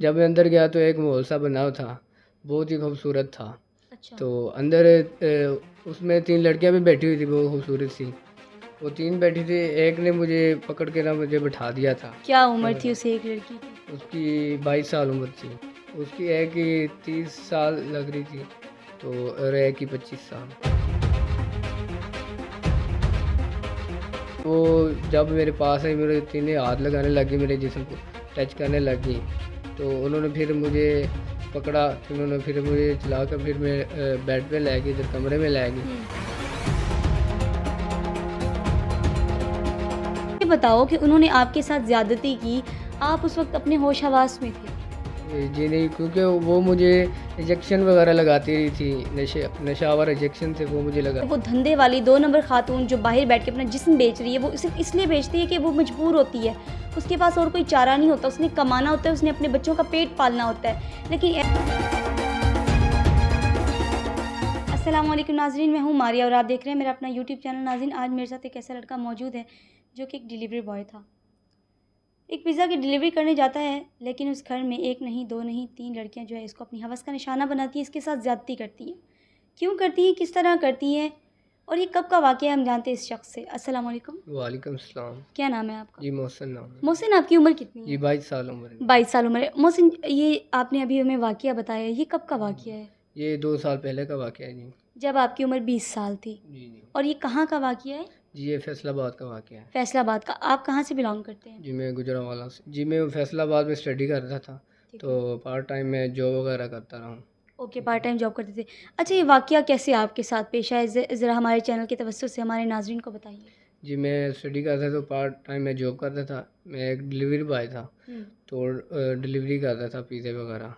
जब मैं अंदर गया तो एक माहौल सा बना हुआ था, बहुत ही खूबसूरत था। अच्छा। तो अंदर उसमें 3 लड़कियां भी बैठी हुई थी, बहुत खूबसूरत सी। वो 3 बैठी थी, एक ने मुझे पकड़ के ना मुझे बिठा दिया था। क्या उम्र थी उस एक लड़की की? उसकी 22 साल उम्र थी। उसकी एक की 30 साल लग रही थी, तो और एक की 25 साल। वो जब मेरे पास आई, मेरे तीनों हाथ लगाने लगी, मेरे जिस्म को टच करने लगी। तो उन्होंने फिर मुझे पकड़ा, फिर उन्होंने फिर मुझे चलाकर फिर मैं बेड पे ले गई, इधर कमरे में ले गई। ये बताओ कि उन्होंने आपके साथ ज़्यादती की, आप उस वक्त अपने होश हवास में थे? जी नहीं, क्योंकि वो मुझे इंजेक्शन वगैरह लगाती रही थी, नशावर इंजेक्शन थे वो मुझे लगा। वो धंधे वाली 2 नंबर खातून जो बाहर बैठ के अपना जिस्म बेच रही है, वो सिर्फ इसलिए बेचती है कि वो मजबूर होती है। उसके पास और कोई चारा नहीं होता, उसने कमाना होता है, उसने अपने बच्चों का पेट पालना होता है। लेकिन अस्सलाम वालेकुम नाज़रीन, मैं हूँ मारिया और आप देख रहे हैं मेरा अपना यूट्यूब चैनल। नाज़रीन, आज मेरे साथ एक ऐसा लड़का मौजूद है जो कि एक डिलीवरी बॉय था। एक पिज़्ज़ा की डिलीवरी करने जाता है, लेकिन उस घर में 1 नहीं, 2 नहीं, 3 लड़कियाँ जो है इसको अपनी हवस का निशाना बनाती हैं, इसके साथ ज़्यादती करती हैं। क्यों करती हैं, किस तरह करती हैं और ये कब का वाक़या है, हम जानते हैं इस शख़्स से। अस्सलाम वालेकुम। वालेकुम सलाम। क्या नाम है आपका? जी मोहसिन नाम है। मोहसिन, आपकी उम्र कितनी जी है? 22 साल उम्र है। 22 साल उम्र है। मोहसिन, ये आपने अभी हमें वाक़या बताया, ये कब का वाक़या है? ये 2 साल पहले का वाक़या है जी। जब आपकी उम्र 20 साल थी। जी जी। और ये कहाँ का वाक़या है? जी ये फैसलाबाद का वाक़या है। फैसलाबाद का। आप कहाँ से बिलॉन्ग करते हैं? जी मैं गुजरांवाला से। जी मैं फैसलाबाद में स्टडी कर रहा था, ठीक है। तो पार्ट टाइम में जॉब वगैरह करता रहा हूँ। ओके, पार्ट टाइम जॉब करते थे। अच्छा, ये वाक़या कैसे आपके साथ पेश आया? ज़रा हमारे चैनल के तवज्जुह से हमारे नाज़रीन को बताइए। जी मैं स्टडी करता था, तो पार्ट टाइम में जॉब करता था। मैं एक डिलीवरी बॉय था, तो डिलीवरी करता था पिज़्ज़े वगैरह।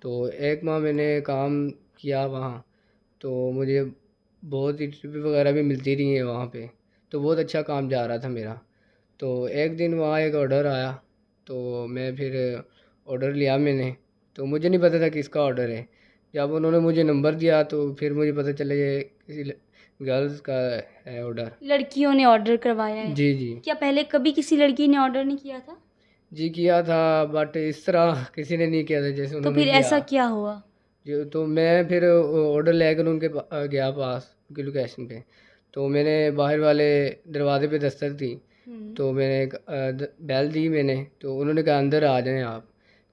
तो एक माह मैंने काम किया वहाँ, तो मुझे बहुत ही टिप वगैरह भी मिलती रही है वहाँ पे, तो बहुत अच्छा काम जा रहा था मेरा। तो एक दिन वहाँ एक ऑर्डर आया, तो मैं फिर ऑर्डर लिया मैंने। तो मुझे नहीं पता था किसका ऑर्डर है। जब उन्होंने मुझे नंबर दिया तो फिर मुझे पता चला ये किसी गर्ल्स का है ऑर्डर। लड़कियों ने ऑर्डर करवाया है। जी जी। क्या पहले कभी किसी लड़की ने ऑर्डर नहीं किया था? जी किया था, बट इस तरह किसी ने नहीं किया था जैसे तो उन्होंने फिर किया। ऐसा क्या हुआ? जो तो मैं फिर ऑर्डर लेकर उनके गया पास उनकी लोकेशन पे। तो मैंने बाहर वाले दरवाजे पे दस्तक दी। तो मैंने एक बेल दी मैंने, तो उन्होंने कहा अंदर आ जाएं आप।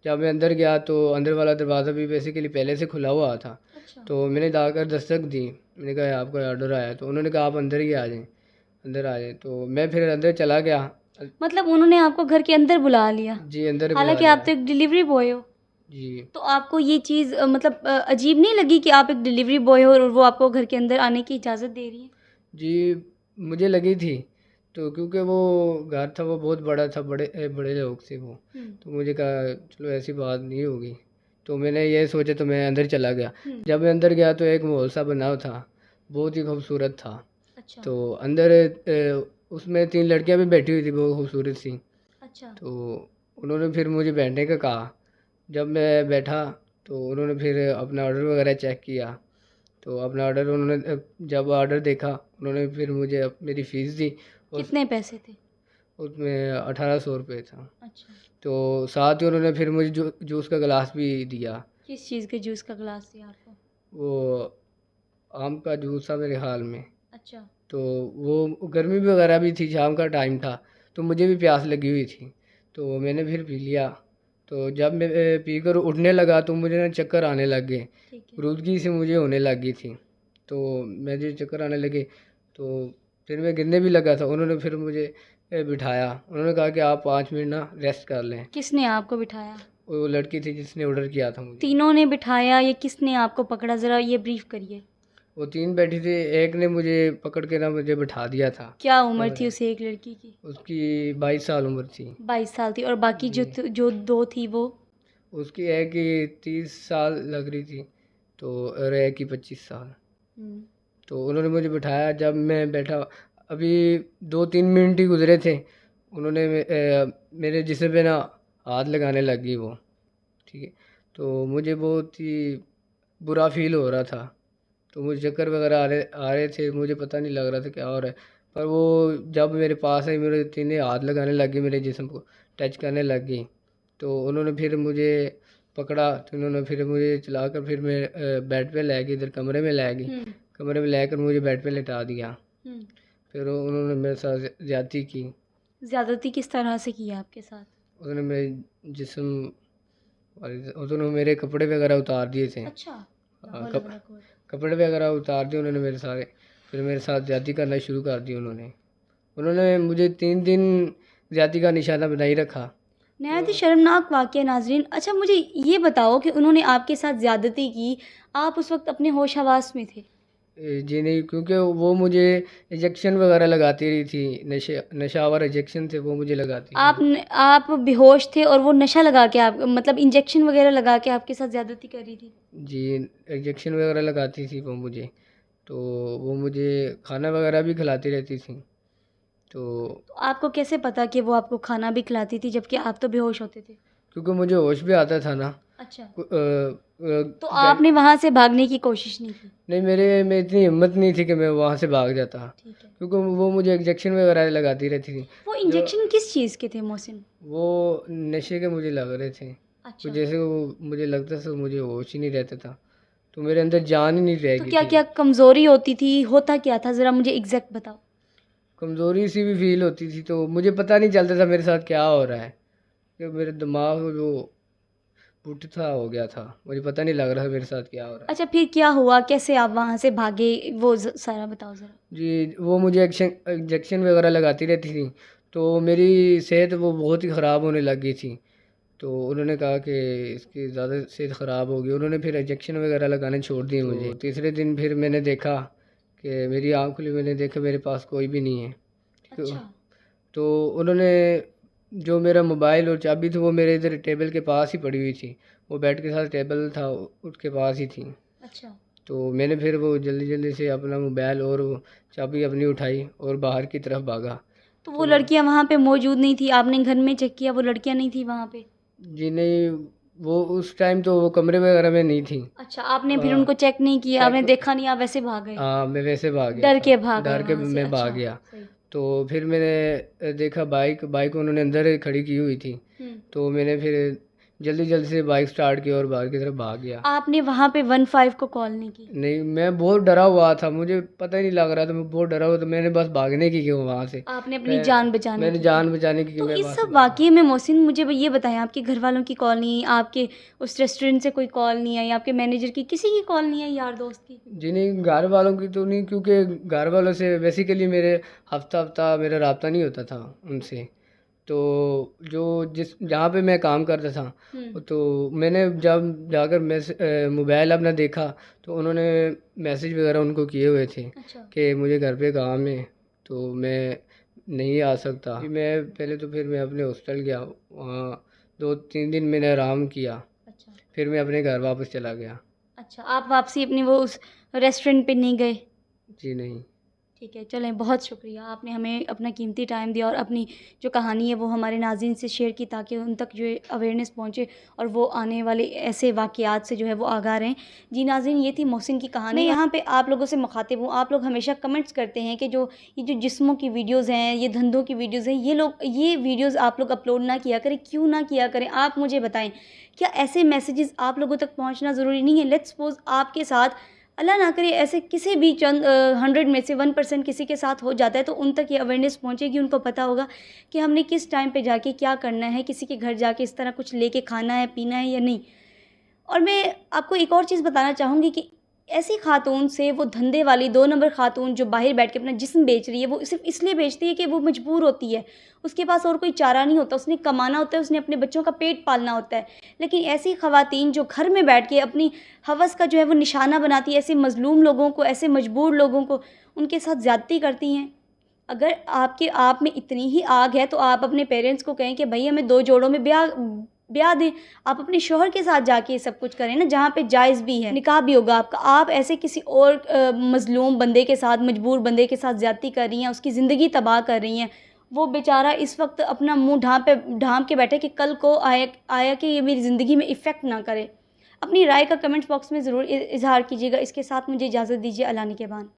जब मैं अंदर गया तो अंदर वाला दरवाज़ा भी बेसिकली पहले से खुला हुआ था। अच्छा। तो मैंने जाकर दस्तक दी, मैंने कहा आपका ऑर्डर आया। तो उन्होंने कहा आप अंदर ही आ जाएं, अंदर आ जाएं। तो मैं फिर अंदर चला गया। मतलब उन्होंने आपको घर के अंदर बुला लिया, जी अंदर बुला हालाँकि आप लिया। तो एक डिलीवरी बॉय हो। जी तो आपको ये चीज़ मतलब अजीब नहीं लगी कि आप एक डिलीवरी बॉय हो और वो आपको घर के अंदर आने की इजाज़त दे रही है? जी मुझे लगी थी, तो क्योंकि वो घर था वो बहुत बड़ा था, बड़े लोग थे वो। तो मुझे कहा चलो ऐसी बात नहीं होगी, तो मैंने ये सोचा, तो मैं अंदर चला गया। जब मैं अंदर गया तो एक माहौल सा बना हुआ था, बहुत ही खूबसूरत था। अच्छा। तो अंदर उसमें 3 लड़कियां भी बैठी हुई थी, बहुत खूबसूरत सी। अच्छा। तो उन्होंने फिर मुझे बैठने का कहा। जब मैं बैठा तो उन्होंने फिर अपना ऑर्डर वगैरह चेक किया। तो अपना ऑर्डर उन्होंने जब ऑर्डर देखा, उन्होंने फिर मुझे मेरी फ़ीस दी। उस कितने पैसे थे? उसमें 1800 रुपये था। अच्छा। तो साथ ही उन्होंने फिर मुझे जूस का गिलास भी दिया। किस चीज़ के जूस का ग्लास दिया आपको? वो आम का जूस था मेरे ख़्याल में। अच्छा। तो वो गर्मी भी वगैरह भी थी, शाम का टाइम था, तो मुझे भी प्यास लगी हुई थी, तो मैंने फिर पी लिया। तो जब मैं पीकर उठने लगा तो मुझे ना चक्कर आने लग गए, ठीक है। आलूदगी से मुझे होने लग गई थी। तो मुझे चक्कर आने लगे, तो फिर मैं गिरने भी लगा था। उन्होंने फिर मुझे बिठाया, उन्होंने कहा कि आप 5 मिनट ना रेस्ट कर लें। किसने आपको बिठाया? वो लड़की थी जिसने ऑर्डर किया था मुझे। तीनों ने बिठाया या किसने आपको पकड़ा? ज़रा ये ब्रीफ करिए। वो 3 बैठी थी, एक ने मुझे पकड़ के ना मुझे बिठा दिया था। क्या उम्र और थी उस एक लड़की की? उसकी 22 साल उम्र थी। 22 साल थी और बाकी जी जो 2 थी वो? उसकी एक की 30 साल लग रही थी, तो और एक की 25 साल। हुँ। तो उन्होंने मुझे बिठाया। जब मैं बैठा, अभी 2-3 मिनट ही गुजरे थे, उन्होंने मेरे जिस्म पे ना हाथ लगाने लगी वो। ठीक है, तो मुझे बहुत ही बुरा फील हो रहा था। तो मुझे चक्कर वगैरह आ रहे थे, मुझे पता नहीं लग रहा था क्या हो रहा है। पर वो जब मेरे पास आई, मेरे तीनों हाथ लगाने लगी, मेरे जिस्म को टच करने लगी। तो उन्होंने फिर मुझे पकड़ा तो इन्होंने फिर मुझे चलाकर फिर मैं बेड पे ले गई, इधर कमरे में ले गई। कमरे में लेकर मुझे बेड पे लिटा दिया। फिर उन्होंने मेरे साथ ज़्यादती की। ज़्यादती किस तरह से की आपके साथ? उन्होंने मेरे जिस्म और उन्होंने मेरे कपड़े वगैरह उतार दिए थे। अच्छा। कपड़े वगैरह उतार दिए उन्होंने मेरे सारे। फिर मेरे साथ ज़्यादती करना शुरू कर दी उन्होंने मुझे 3 दिन ज़्यादती का निशाना बनाई रखा। नहायत ही शर्मनाक वाक़या नाज़रीन। अच्छा मुझे ये बताओ कि उन्होंने आपके साथ ज़्यादती की, आप उस वक्त अपने होश हवास में थे? जी नहीं, क्योंकि वो मुझे इंजेक्शन वगैरह लगाती रही थी, नशावर इंजेक्शन थे वो मुझे लगाती। आप बेहोश थे और वो नशा लगा के आप मतलब इंजेक्शन वगैरह लगा के आपके साथ ज़्यादती कर रही थी? जी, इंजेक्शन वगैरह लगाती थी वो मुझे। तो वो मुझे खाना वगैरह भी खिलाती रहती थी। तो आपको कैसे पता कि वो आपको खाना भी खिलाती थी जबकि आप तो बेहोश होते थे? क्योंकि मुझे होश भी आता था ना। अच्छा। तो तो आपने वहाँ से भागने की कोशिश नहीं की? नहीं, मेरे में इतनी हिम्मत नहीं थी कि मैं वहाँ से भाग जाता। ठीक है। क्योंकि वो मुझे इंजेक्शन वगैरह लगाती रहती थी। वो इंजेक्शन किस चीज़ के थे मोहसिन? वो नशे के मुझे लग रहे थे। अच्छा। तो जैसे वो मुझे लगता था मुझे होश ही नहीं रहता था, तो मेरे अंदर जान ही नहीं तो रहेगी। क्या क्या कमज़ोरी होती थी, होता क्या था, ज़रा मुझे एग्जैक्ट बताओ। कमज़ोरी सी भी फील होती थी, तो मुझे पता नहीं चलता था मेरे साथ क्या हो रहा है, कि मेरे दिमाग जो पुट्ठा हो गया था, मुझे पता नहीं लग रहा था मेरे साथ क्या हो रहा है। अच्छा फिर क्या हुआ, कैसे आप वहाँ से भागे, वो सारा बताओ ज़रा। जी, वो मुझे इंजेक्शन वगैरह लगाती रहती थी, तो मेरी सेहत वो बहुत ही ख़राब होने लग गई थी। तो उन्होंने कहा कि इसकी ज़्यादा सेहत ख़राब होगी, उन्होंने फिर इंजेक्शन वगैरह लगाने छोड़ दिए मुझे। तीसरे दिन फिर मैंने देखा कि मेरी आँख खुली, मैंने देखा मेरे पास कोई भी नहीं है। अच्छा। तो उन्होंने जो मेरा मोबाइल और चाबी थी वो मेरे इधर टेबल के पास ही पड़ी हुई थी, वो बेड के साथ टेबल था उसके पास ही थी। अच्छा। तो मैंने फिर वो जल्दी जल्दी से अपना मोबाइल और वो चाबी अपनी उठाई और बाहर की तरफ भागा। तो वो लड़कियां वहाँ पे मौजूद नहीं थी? आपने घर में चेक किया, वो लड़कियां नहीं थी वहाँ पे? जी नहीं, वो उस टाइम तो वो कमरे वगैरह में नहीं थी। अच्छा, आपने फिर उनको चेक नहीं किया, आपने देखा नहीं, आप वैसे भाग गए? हाँ, मैं वैसे भाग गया, डर के भाग गए डर के वहाँ से। मैं भाग अच्छा, गया। सही। तो फिर मैंने देखा बाइक उन्होंने अंदर खड़ी की हुई थी। तो मैंने फिर जल्दी जल्दी से बाइक स्टार्ट की और बाहर की तरफ भाग गया। आपने वहाँ पे 15 को कॉल नहीं की? नहीं, मैं बहुत डरा हुआ था, मुझे पता ही नहीं लग रहा था, मैं बहुत डरा हुआ था। मैंने बस भागने की वहाँ से, आपने अपनी जान बचाने मैंने की? जान बचाने की। तो मैं इस वहाँ सब से वाक़ये में मोहसिन मुझे ये बताएं, आपके घर वालों की कॉल नहीं, आपके उस रेस्टोरेंट से कोई कॉल नहीं आई, आपके मैनेजर की किसी की कॉल नहीं आई, यार दोस्त की? जी नहीं, घर वालों की तो नहीं, क्योंकि घर वालों से बेसिकली मेरे हफ्ता मेरा रब्ता नहीं होता था उनसे। तो जो जहाँ पे मैं काम करता था, तो मैंने जब जाकर मोबाइल अपना देखा तो उन्होंने मैसेज वगैरह उनको किए हुए थे। अच्छा। कि मुझे घर पे काम है तो मैं नहीं आ सकता। मैं पहले तो फिर मैं अपने हॉस्टल गया, वहाँ 2-3 दिन मैंने आराम किया। अच्छा। फिर मैं अपने घर वापस चला गया। अच्छा, आप वापसी अपनी वो उस रेस्टोरेंट पे नहीं गए? जी नहीं। ठीक है, चलें, बहुत शुक्रिया, आपने हमें अपना कीमती टाइम दिया और अपनी जो कहानी है वो हमारे नाज़रीन से शेयर की, ताकि उन तक जो है अवेयरनेस पहुँचे और वो आने वाले ऐसे वाक़यात से जो है वो आगाह रहें। जी नाज़रीन, ये थी मोहसिन की कहानी। मैं यहाँ पे आप लोगों से मुखातिब हूँ। आप लोग हमेशा कमेंट्स करते हैं कि जो ये जो जिस्मों की वीडियोज़ हैं, ये धंधों की वीडियोज़ हैं, ये वीडियोज़ आप लोग अपलोड ना किया करें। क्यों ना किया करें, आप मुझे बताएँ। क्या ऐसे मैसेजेस आप लोगों तक पहुँचना ज़रूरी नहीं है? लेट्स सपोज़ आपके साथ, अल्लाह ना करे, ऐसे किसी भी चंद 100 में से 1% किसी के साथ हो जाता है, तो उन तक ये अवेयरनेस पहुंचेगी, उनको पता होगा कि हमने किस टाइम पे जाके क्या करना है, किसी के घर जाके इस तरह कुछ लेके खाना है, पीना है या नहीं। और मैं आपको एक और चीज़ बताना चाहूँगी कि ऐसी खातून से, वो धंधे वाली 2 नंबर खातून जो बाहर बैठ के अपना जिस्म बेच रही है, वो सिर्फ इसलिए बेचती है कि वो मजबूर होती है, उसके पास और कोई चारा नहीं होता, उसने कमाना होता है, उसने अपने बच्चों का पेट पालना होता है। लेकिन ऐसी ख़वातीन जो घर में बैठ के अपनी हवस का जो है वो निशाना बनाती है, ऐसे मज़लूम लोगों को, ऐसे मजबूर लोगों को, उनके साथ ज़्यादती करती हैं। अगर आप में इतनी ही आग है तो आप अपने पेरेंट्स को कहें कि भई हमें 2 जोड़ों में ब्याह दें। आप अपने शौहर के साथ जाके ये सब कुछ करें ना, जहाँ पे जायज़ भी है, निकाह भी होगा आपका। आप ऐसे किसी और मज़लूम बंदे के साथ, मजबूर बंदे के साथ ज़्यादती कर रही हैं, उसकी ज़िंदगी तबाह कर रही हैं। वो बेचारा इस वक्त अपना मुँह ढाँप के बैठे कि कल को आया कि ये मेरी ज़िंदगी में इफ़ेक्ट ना करे। अपनी राय का कमेंट्स बॉक्स में ज़रूर इज़हार कीजिएगा। इसके साथ मुझे इजाज़त दीजिए। अल्लाह निगहबान।